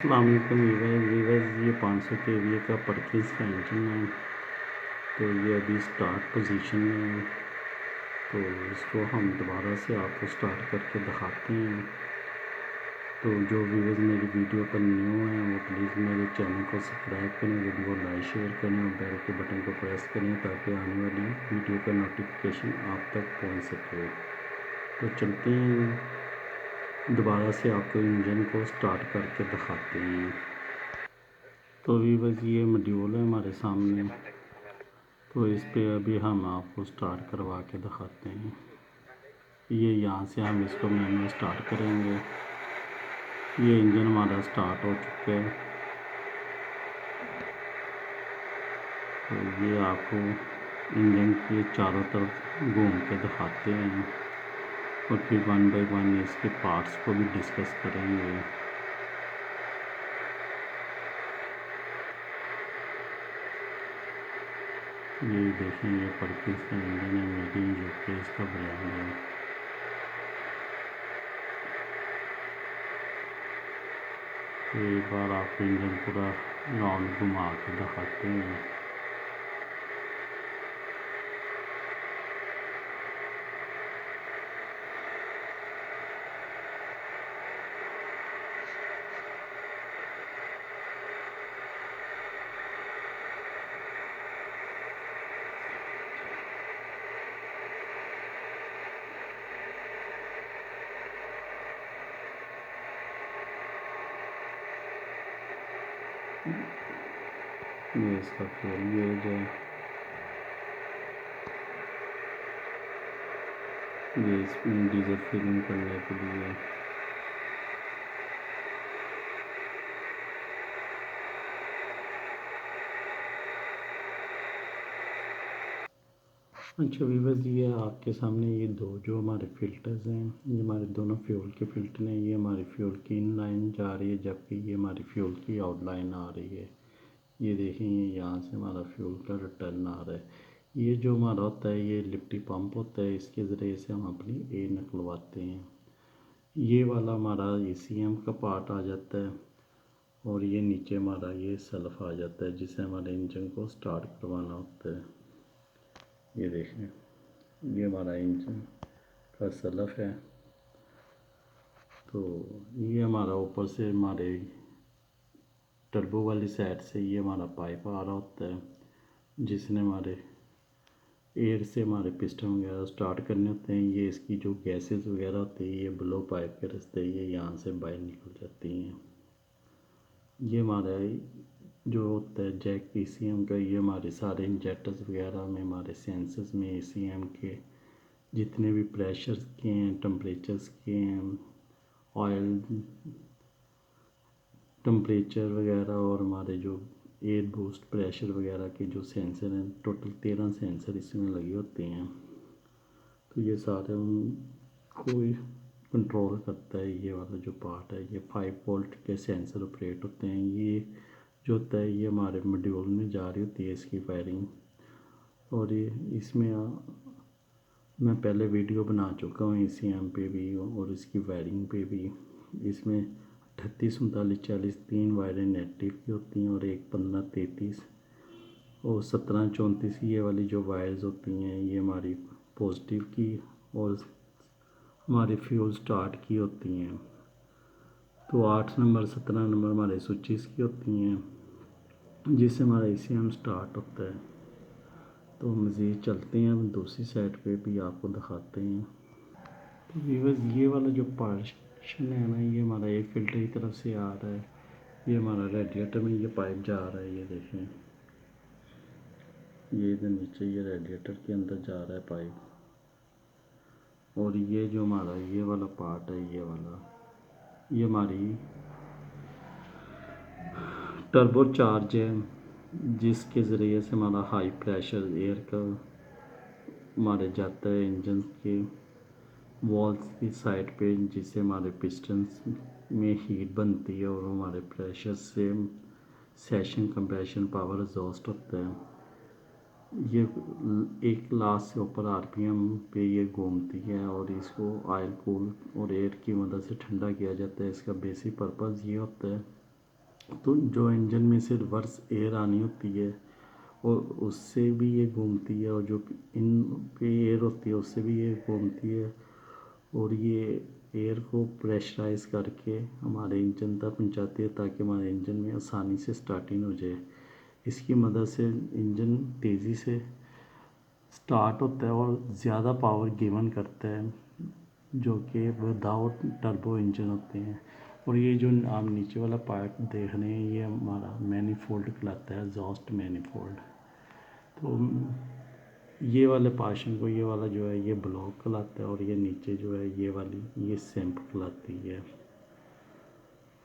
السلام علیکم ویورز یہ 500 کے وی اے کا پرکینز کا انجن ہے، تو یہ ابھی سٹارٹ پوزیشن میں ہے، تو اس کو ہم دوبارہ سے آپ کو سٹارٹ کر کے دکھاتے ہیں۔ تو جو ویورز میری ویڈیو پر نیو ہیں وہ پلیز میرے چینل کو سبسکرائب کریں، ویڈیو لائک شیئر کریں اور بیل کے بٹن کو پریس کریں تاکہ آنے والی ویڈیو کا نوٹیفیکیشن آپ تک پہنچ سکے۔ تو چلتے ہیں دوبارہ سے آپ کو انجن کو سٹارٹ کر کے دکھاتے ہیں۔ تو ویورز یہ ماڈیول ہے ہمارے سامنے، تو اس پہ ابھی ہم آپ کو سٹارٹ کروا کے دکھاتے ہیں۔ یہ یہاں سے ہم اس کو مینولی سٹارٹ کریں گے۔ یہ انجن ہمارا سٹارٹ ہو چکا ہے، تو یہ آپ کو انجن کے چاروں طرف گھوم کے دکھاتے ہیں اور پھر 1 بائی 1 اس کے پارٹس کو بھی ڈسکس کریں گے۔ یہ دیکھیں، یہ پرکینز کا انجن ہے، میڈ ان یو کے اس کا برانڈ ہے۔ تو ایک بار آپ کو انجن پورا راؤنڈ گھما کے دکھاتے ہیں۔ یہ اس کا فیول گیج ہے، یہ اس میں ڈیزل فلنگ کرنے کے لیے۔ اچھا ویورز، یہ آپ کے سامنے یہ دو جو ہمارے فلٹرز ہیں، یہ ہمارے دونوں فیول کے فلٹر ہیں۔ یہ ہماری فیول کی ان لائن جا رہی ہے جبکہ یہ ہماری فیول کی آؤٹ لائن آ رہی ہے۔ یہ دیکھیں، یہ یہاں سے ہمارا فیول کا ریٹرن آ رہا ہے۔ یہ جو ہمارا ہوتا ہے یہ لفٹی پمپ ہوتا ہے، اس کے ذریعے سے ہم اپنی ایئر نکلواتے ہیں۔ یہ والا ہمارا ای سی ایم کا پارٹ آ جاتا ہے اور یہ نیچے ہمارا یہ سیلف آ جاتا ہے جس سے ہمارے انجن کو سٹارٹ کروانا ہوتا ہے۔ یہ دیکھیں، یہ ہمارا انجن کا سیلف ہے، تو یہ ہمارا اوپر سے ہمارے ٹربو والی سائڈ سے یہ ہمارا پائپ آ رہا ہوتا ہے جس نے ہمارے ایئر سے ہمارے پسٹن وغیرہ سٹارٹ کرنے ہوتے ہیں۔ یہ اس کی جو گیسز وغیرہ ہوتی ہیں یہ بلو پائپ کے راستے یہ یہاں سے باہر نکل جاتی ہیں۔ یہ ہمارا جو ہوتا ہے جیک ای سی ایم کا، یہ ہمارے سارے انجیکٹرز وغیرہ میں ہمارے سینسرز میں ای سی ایم کے جتنے بھی پریشرز کے ہیں، ٹمپریچرز کے ہیں، آئل ٹمپریچر وغیرہ اور ہمارے جو ایئر بوسٹ پریشر وغیرہ کے جو سینسر ہیں، ٹوٹل 13 سینسر اس میں لگے ہوتے ہیں۔ تو یہ سارے ان کو کنٹرول کرتا ہے۔ یہ والا جو پارٹ ہے یہ 5 وولٹ کے سینسر آپریٹ ہوتے ہیں۔ یہ جو ہوتا ہے یہ ہمارے ماڈیول میں جا رہی ہوتی ہے اس کی وائرنگ، اور یہ اس میں میں پہلے ویڈیو بنا چکا ہوں ای سی ایم پہ بھی اور اس کی وائرنگ پہ بھی۔ اس میں 38 39 40 3 وائریں نیگیٹو کی ہوتی ہیں اور ایک 15 33 اور 17 34 یہ والی جو وائرز ہوتی ہیں یہ ہماری پازیٹیو کی اور ہماری فیول سٹارٹ کی ہوتی ہیں۔ تو 8 نمبر 17 نمبر ہمارے سوئچز کی ہوتی ہیں جس سے ہمارا ای سی ایم سٹارٹ ہوتا ہے۔ تو مزید چلتے ہیں، ہم دوسری سائڈ پہ بھی آپ کو دکھاتے ہیں۔ تو ویورز، یہ والا جو پارشن ہے نا یہ ہمارا ایئر فلٹر کی طرف سے آ رہا ہے، یہ ہمارا ریڈیٹر میں یہ پائپ جا رہا ہے۔ یہ دیکھیں، یہ ادھر نیچے یہ ریڈیٹر کے اندر جا رہا ہے پائپ، اور یہ جو ہمارا یہ والا پارٹ ہے یہ والا یہ ہماری ٹربو چارج ہے جس کے ذریعے سے ہمارا ہائی پریشر ایئر کا ہمارے جاتا ہے انجن کے والز کی سائڈ پہ، جس سے ہمارے پسٹنز میں ہیٹ بنتی ہے اور ہمارے پریشر سے سیشن کمپریشن پاور ایگزاسٹ ہوتا ہے۔ یہ ایک لاسٹ سے اوپر آر پی ایم پہ یہ گھومتی ہے اور اس کو آئل کول اور ایئر کی مدد سے ٹھنڈا کیا جاتا ہے۔ اس کا بیسک پرپز یہ ہوتا ہے تو جو انجن میں سے ریورس ایئر آنی ہوتی ہے اور اس سے بھی یہ گھومتی ہے، اور جو ان پہ ایئر ہوتی ہے اس سے بھی یہ گھومتی ہے، اور یہ ایئر کو پریشرائز کر کے ہمارے انجن تک پہنچاتی ہے تاکہ ہمارے انجن میں آسانی سے سٹارٹنگ ہو جائے۔ اس کی مدد سے انجن تیزی سے سٹارٹ ہوتا ہے اور زیادہ پاور گیون کرتا ہے، جو کہ وداؤٹ ٹربو انجن ہوتے ہیں۔ اور یہ جو آپ نیچے والا پارٹ دیکھ رہے ہیں یہ ہمارا مینی فولڈ کہلاتا ہے، ایگزاسٹ مینی فولڈ۔ تو یہ والے پارشن کو یہ والا جو ہے یہ بلاک کہلاتا ہے، اور یہ نیچے جو ہے یہ والی یہ سیمپ کہلاتی ہے۔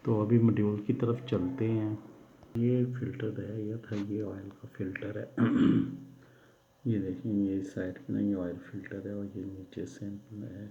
تو ابھی ماڈیول کی طرف چلتے ہیں۔ یہ فلٹر ہے، یہ تھا یہ آئل کا فلٹر ہے۔ یہ دیکھیں یہ سائڈ پہ نا یہ آئل فلٹر ہے اور یہ نیچے سیمپل ہے۔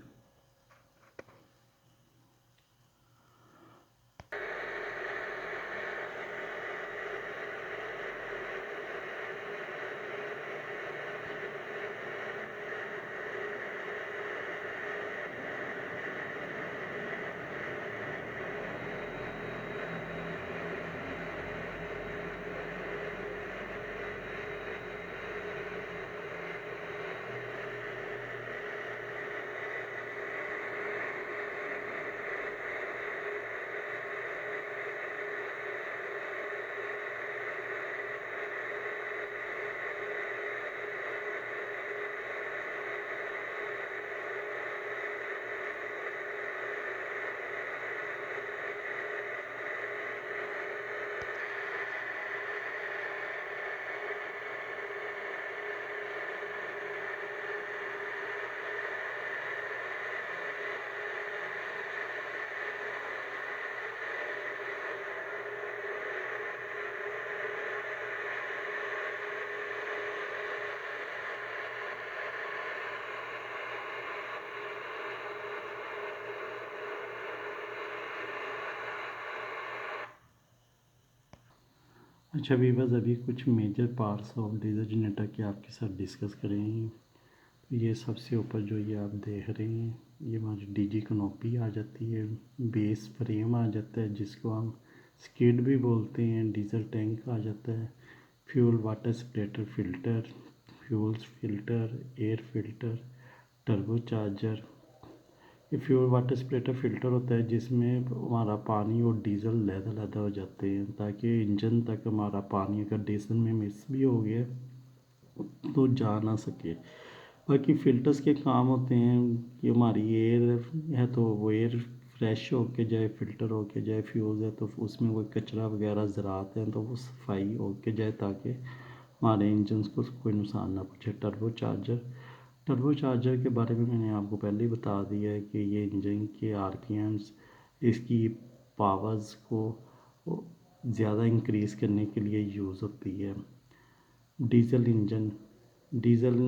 اچھا ویورز، ابھی کچھ major parts of diesel generator کے آپ کے ساتھ ڈسکس کریں گے۔ یہ سب سے اوپر جو یہ آپ دیکھ رہے ہیں یہ ہماری ڈی جی کنوپی آ جاتی ہے، بیس فریم آ جاتا ہے جس کو ہم سکیڈ بھی بولتے ہیں، ڈیزل ٹینک آ جاتا ہے، fuel water separator filter, fuels filter, air filter, turbocharger. یہ فیول واٹر سپریٹر فلٹر ہوتا ہے جس میں ہمارا پانی اور ڈیزل علیحدہ علیحدہ ہو جاتے ہیں تاکہ انجن تک ہمارا پانی اگر ڈیزل میں مکس بھی ہو گیا تو جا نہ سکے۔ باقی فلٹرز کے کام ہوتے ہیں کہ ہماری ایئر ہے تو وہ ایئر فریش ہو کے جائے، فلٹر ہو کے جائے، فیوز ہے تو اس میں کوئی کچرا وغیرہ ذرات ہیں تو وہ صفائی ہو کے جائے تاکہ ہمارے انجنز کو کوئی نقصان نہ پہنچے۔ ٹربو چارجر کے بارے میں نے آپ کو پہلے ہی بتا دیا ہے کہ یہ انجن کے آر پی ایمز، اس کی پاورز کو زیادہ انکریز کرنے کے لیے یوز ہوتی ہے۔ ڈیزل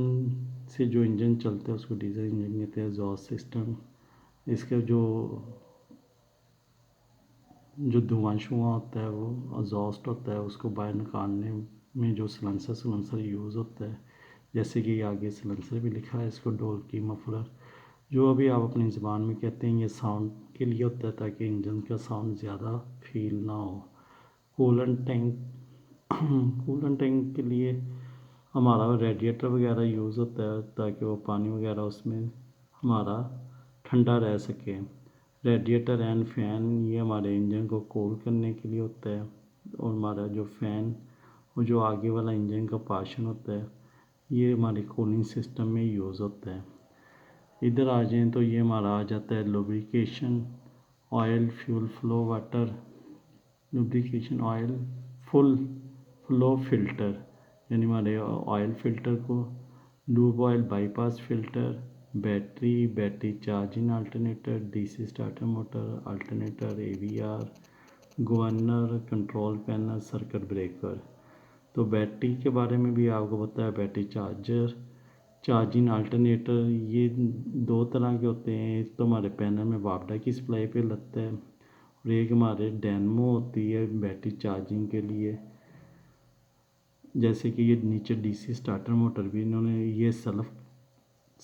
سے جو انجن چلتا ہے اس کو ڈیزل انجن کہتے ہیں۔ ایگزاسٹ سسٹم، اس کا جو دھواں ہوتا ہے وہ ایگزاسٹ ہوتا ہے، اس کو باہر نکالنے میں جو سلنسر یوز ہوتا ہے، جیسے کہ آگے سلنسر بھی لکھا ہے، اس کو ڈولکی مفلر جو ابھی آپ اپنی زبان میں کہتے ہیں، یہ ساؤنڈ کے لیے ہوتا ہے تاکہ انجن کا ساؤنڈ زیادہ فیل نہ ہو۔ کولنٹ ٹینک کے لیے ہمارا ریڈیٹر وغیرہ یوز ہوتا ہے تاکہ وہ پانی وغیرہ اس میں ہمارا ٹھنڈا رہ سکے۔ ریڈیٹر اینڈ فین یہ ہمارے انجن کو کول کرنے کے لیے ہوتا ہے، اور ہمارا جو فین اور جو آگے والا انجن کا پارشن ہوتا ہے یہ ہمارے کولنگ سسٹم میں یوز ہوتا ہے۔ ادھر آ جائیں تو یہ ہمارا آ جاتا ہے lubrication oil, fuel flow water, lubrication oil, full flow filter یعنی ہمارے آئل فلٹر کو، lube oil bypass filter, battery charging alternator, D C starter motor alternator, A V R, governor, control panel, circuit breaker. تو battery کے بارے میں بھی آپ کو پتہ ہے، بیٹری چارجر، چارجنگ آلٹرنیٹر یہ دو طرح کے ہوتے ہیں۔ ایک تو ہمارے پینل میں واپڈا کی سپلائی پہ لگتا ہے، اور ایک ہمارے ڈینمو ہوتی ہے بیٹری چارجنگ کے لیے۔ جیسے کہ یہ نیچے ڈی سی اسٹارٹر موٹر بھی انہوں نے یہ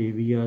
AVR